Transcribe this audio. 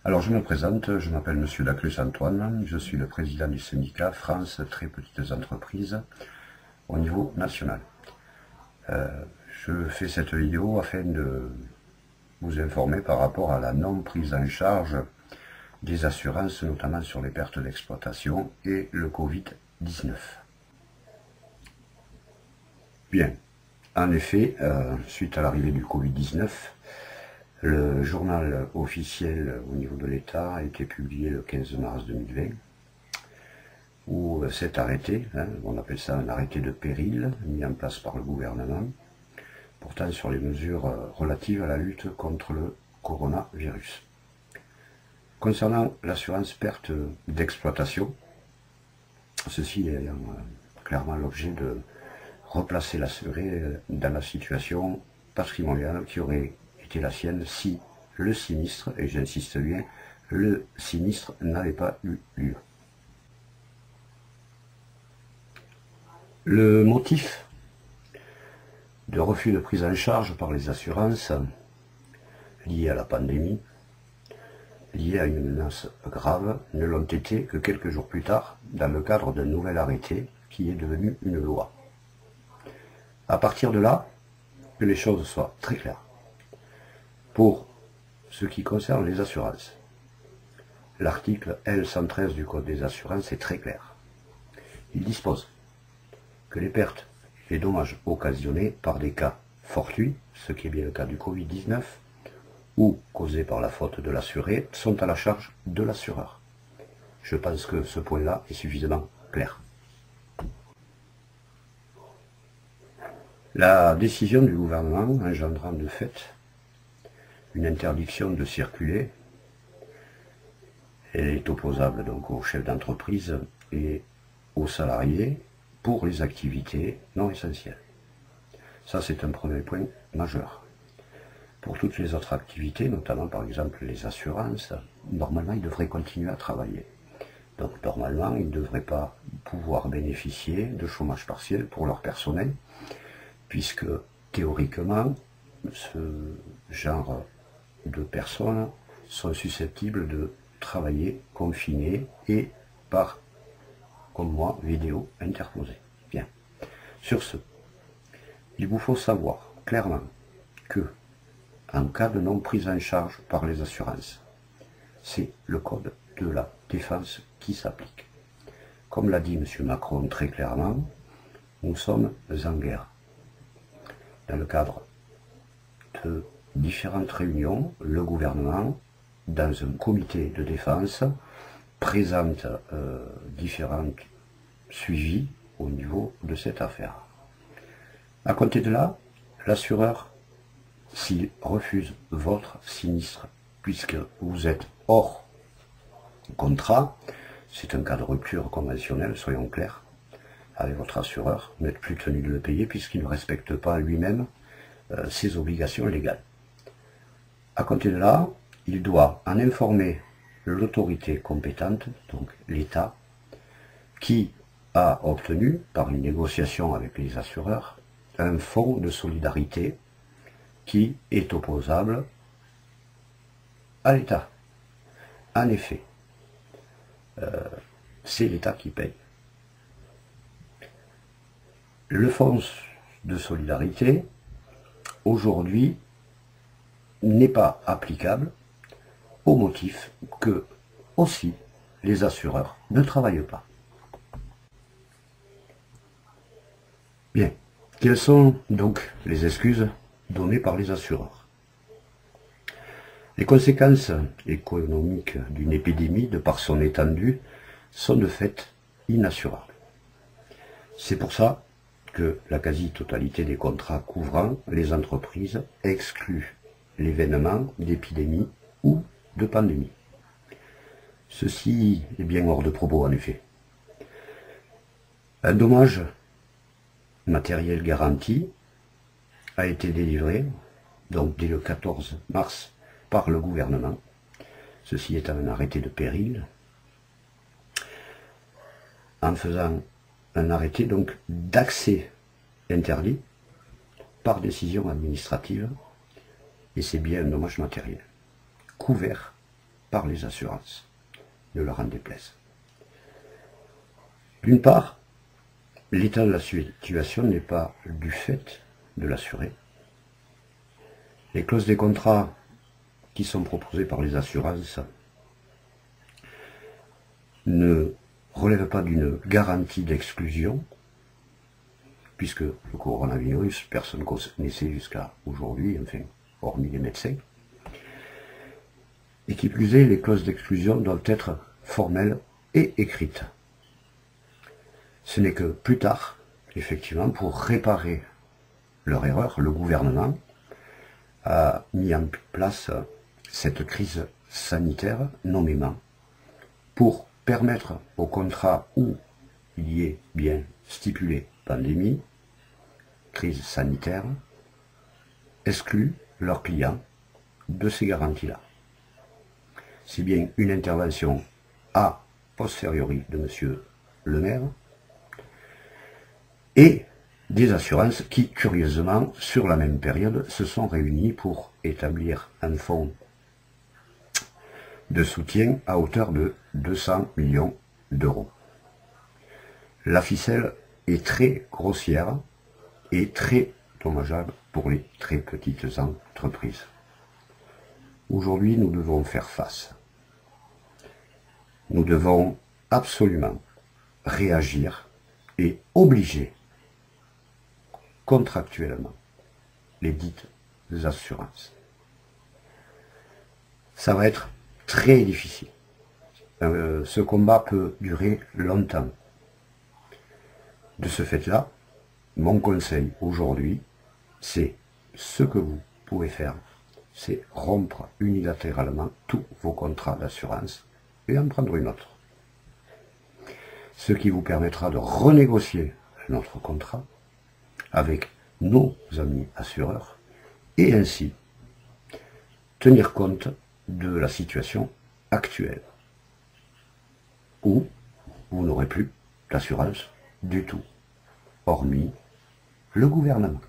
Alors je me présente, je m'appelle Monsieur Daclus Antoine, je suis le président du syndicat France Très Petites Entreprises au niveau national. Je fais cette vidéo afin de vous informer par rapport à la non prise en charge des assurances, notamment sur les pertes d'exploitation et le Covid-19. Bien, en effet, suite à l'arrivée du Covid-19, le journal officiel au niveau de l'État a été publié le 15 mars 2020, où cet arrêté, on appelle ça un arrêté de péril, mis en place par le gouvernement, portant sur les mesures relatives à la lutte contre le coronavirus. Concernant l'assurance perte d'exploitation, ceci ayant clairement l'objet de replacer l'assuré dans la situation patrimoniale qui aurait été la sienne si le sinistre, et j'insiste bien, le sinistre n'avait pas eu lieu. Le motif de refus de prise en charge par les assurances lié à la pandémie, lié à une menace grave, ne l'ont été que quelques jours plus tard dans le cadre d'un nouvel arrêté qui est devenu une loi. À partir de là, que les choses soient très claires. Pour ce qui concerne les assurances, l'article L113 du Code des assurances est très clair. Il dispose que les pertes et dommages occasionnés par des cas fortuits, ce qui est bien le cas du Covid-19, ou causés par la faute de l'assuré, sont à la charge de l'assureur. Je pense que ce point-là est suffisamment clair. La décision du gouvernement engendrant de fait une interdiction de circuler, elle est opposable donc aux chefs d'entreprise et aux salariés pour les activités non essentielles. Ça, c'est un premier point majeur. Pour toutes les autres activités, notamment par exemple les assurances, normalement ils devraient continuer à travailler. Donc normalement ils ne devraient pas pouvoir bénéficier de chômage partiel pour leur personnel, puisque théoriquement ce genre de personnes sont susceptibles de travailler confinées et par, comme moi, vidéo interposée. Bien. Sur ce, il vous faut savoir clairement que, en cas de non prise en charge par les assurances, c'est le code de la défense qui s'applique. Comme l'a dit M. Macron très clairement, nous sommes en guerre. Dans le cadre de différentes réunions, le gouvernement, dans un comité de défense, présente différents suivis au niveau de cette affaire. À compter de là, l'assureur, s'il refuse votre sinistre, puisque vous êtes hors contrat, c'est un cas de rupture conventionnelle, soyons clairs, avec votre assureur, vous n'êtes plus tenu de le payer puisqu'il ne respecte pas lui-même ses obligations légales. À compter de là, il doit en informer l'autorité compétente, donc l'État, qui a obtenu, par une négociation avec les assureurs, un fonds de solidarité qui est opposable à l'État. En effet, c'est l'État qui paye. Le fonds de solidarité, aujourd'hui, n'est pas applicable au motif que, aussi, les assureurs ne travaillent pas. Bien. Quelles sont donc les excuses données par les assureurs? Les conséquences économiques d'une épidémie, de par son étendue, sont de fait inassurables. C'est pour ça que la quasi-totalité des contrats couvrant les entreprises excluent l'événement d'épidémie ou de pandémie. Ceci est bien hors de propos en effet. Un dommage matériel garanti a été délivré, donc dès le 14 mars, par le gouvernement, ceci étant un arrêté de péril, en faisant un arrêté donc d'accès interdit par décision administrative, et c'est bien un dommage matériel, couvert par les assurances, ne leur en déplaise. D'une part, l'état de la situation n'est pas du fait de l'assuré. Les clauses des contrats qui sont proposées par les assurances ne relèvent pas d'une garantie d'exclusion, puisque le coronavirus, personne ne connaissait jusqu'à aujourd'hui, enfin, hormis les médecins. Et qui plus est, les clauses d'exclusion doivent être formelles et écrites. Ce n'est que plus tard, effectivement, pour réparer leur erreur, le gouvernement a mis en place cette crise sanitaire, nommément, pour permettre aux contrats où il y est bien stipulé pandémie, crise sanitaire, excluent leurs clients de ces garanties-là. C'est bien une intervention a posteriori de M. le maire et des assurances qui, curieusement, sur la même période, se sont réunies pour établir un fonds de soutien à hauteur de 200 millions d'euros. La ficelle est très grossière et très dommageable pour les très petites entreprises. Aujourd'hui, nous devons faire face. Nous devons absolument réagir et obliger contractuellement les dites assurances. Ça va être très difficile. Ce combat peut durer longtemps. De ce fait-là, mon conseil aujourd'hui, c'est ce que vous pouvez faire, c'est rompre unilatéralement tous vos contrats d'assurance et en prendre une autre. Ce qui vous permettra de renégocier notre contrat avec nos amis assureurs et ainsi tenir compte de la situation actuelle où vous n'aurez plus d'assurance du tout, hormis le gouvernement.